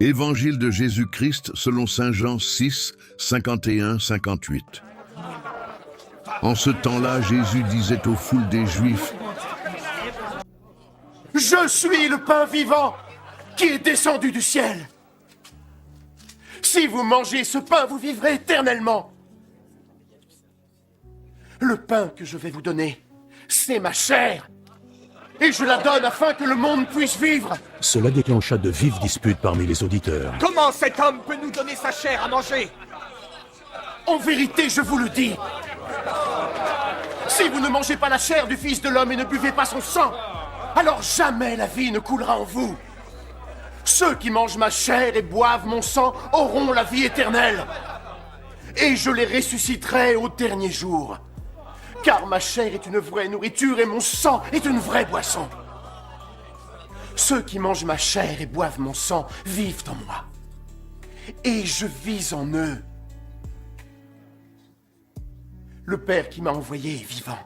Évangile de Jésus-Christ selon saint Jean 6, 51-58. En ce temps-là, Jésus disait aux foules des Juifs: « Je suis le pain vivant qui est descendu du ciel. Si vous mangez ce pain, vous vivrez éternellement. Le pain que je vais vous donner, c'est ma chair. Et je la donne afin que le monde puisse vivre. » Cela déclencha de vives disputes parmi les auditeurs. Comment cet homme peut nous donner sa chair à manger? En vérité, je vous le dis, si vous ne mangez pas la chair du Fils de l'homme et ne buvez pas son sang, alors jamais la vie ne coulera en vous. Ceux qui mangent ma chair et boivent mon sang auront la vie éternelle. Et je les ressusciterai au dernier jour. Car ma chair est une vraie nourriture et mon sang est une vraie boisson. Ceux qui mangent ma chair et boivent mon sang vivent en moi. Et je vis en eux. Le Père qui m'a envoyé est vivant.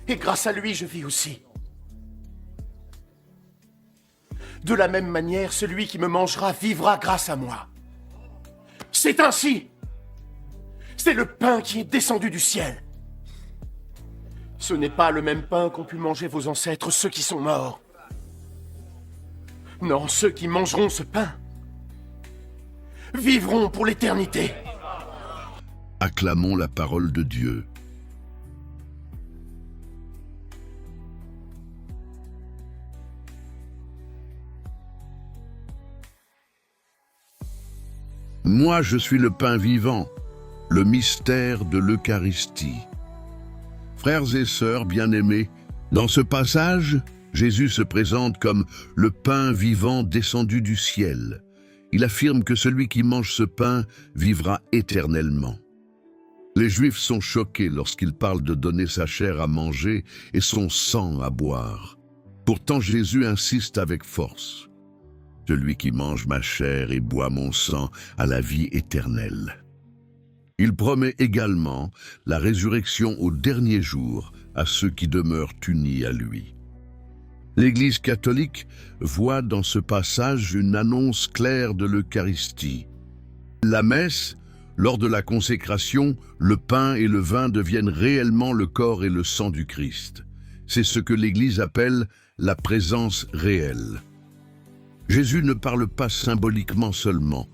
Et grâce à lui, je vis aussi. De la même manière, celui qui me mangera vivra grâce à moi. C'est ainsi. C'est le pain qui est descendu du ciel. Ce n'est pas le même pain qu'ont pu manger vos ancêtres, ceux qui sont morts. Non, ceux qui mangeront ce pain vivront pour l'éternité. Acclamons la parole de Dieu. Moi, je suis le pain vivant, le mystère de l'Eucharistie. Frères et sœurs bien-aimés, dans ce passage, Jésus se présente comme le pain vivant descendu du ciel. Il affirme que celui qui mange ce pain vivra éternellement. Les Juifs sont choqués lorsqu'il parle de donner sa chair à manger et son sang à boire. Pourtant, Jésus insiste avec force. Celui qui mange ma chair et boit mon sang a la vie éternelle. Il promet également la résurrection au dernier jour à ceux qui demeurent unis à lui. L'Église catholique voit dans ce passage une annonce claire de l'Eucharistie. La messe, lors de la consécration, le pain et le vin deviennent réellement le corps et le sang du Christ. C'est ce que l'Église appelle la présence réelle. Jésus ne parle pas symboliquement seulement.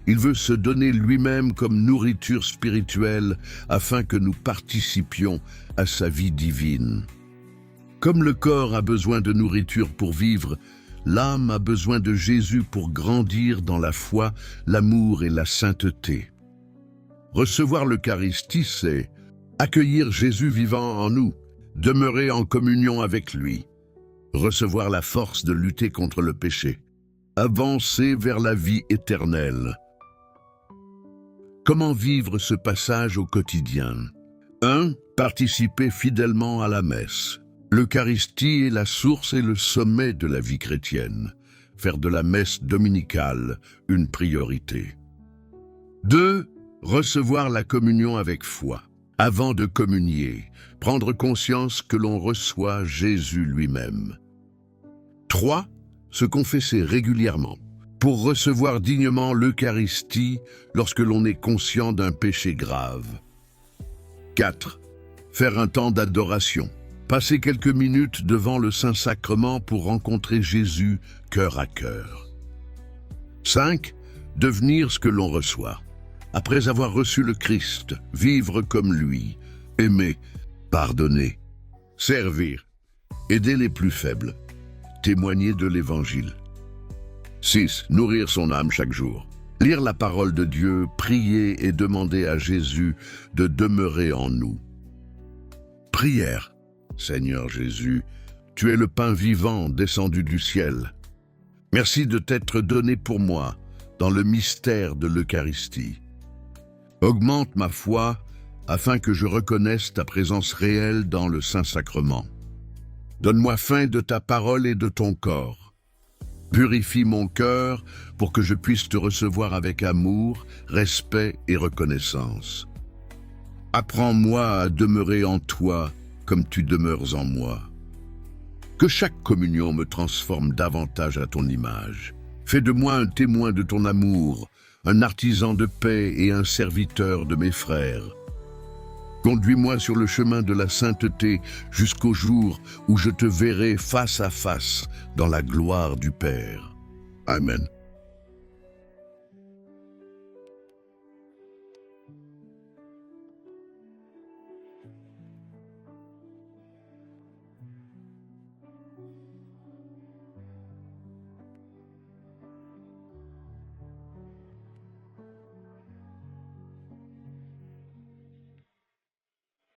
Il veut se donner lui-même comme nourriture spirituelle afin que nous participions à sa vie divine. Comme le corps a besoin de nourriture pour vivre, l'âme a besoin de Jésus pour grandir dans la foi, l'amour et la sainteté. Recevoir l'Eucharistie, c'est accueillir Jésus vivant en nous, demeurer en communion avec lui, recevoir la force de lutter contre le péché, avancer vers la vie éternelle. Comment vivre ce passage au quotidien? 1. Participer fidèlement à la messe. L'Eucharistie est la source et le sommet de la vie chrétienne. Faire de la messe dominicale une priorité. 2. Recevoir la communion avec foi. Avant de communier, prendre conscience que l'on reçoit Jésus lui-même. 3. Se confesser régulièrement pour recevoir dignement l'Eucharistie lorsque l'on est conscient d'un péché grave. 4. Faire un temps d'adoration. Passer quelques minutes devant le Saint-Sacrement pour rencontrer Jésus cœur à cœur. 5. Devenir ce que l'on reçoit. Après avoir reçu le Christ, vivre comme lui, aimer, pardonner, servir, aider les plus faibles, témoigner de l'Évangile. 6. Nourrir son âme chaque jour. Lire la parole de Dieu, prier et demander à Jésus de demeurer en nous. Prière. Seigneur Jésus, tu es le pain vivant descendu du ciel. Merci de t'être donné pour moi dans le mystère de l'Eucharistie. Augmente ma foi afin que je reconnaisse ta présence réelle dans le Saint-Sacrement. Donne-moi faim de ta parole et de ton corps. Purifie mon cœur pour que je puisse te recevoir avec amour, respect et reconnaissance. Apprends-moi à demeurer en toi comme tu demeures en moi. Que chaque communion me transforme davantage à ton image. Fais de moi un témoin de ton amour, un artisan de paix et un serviteur de mes frères. Conduis-moi sur le chemin de la sainteté jusqu'au jour où je te verrai face à face dans la gloire du Père. Amen.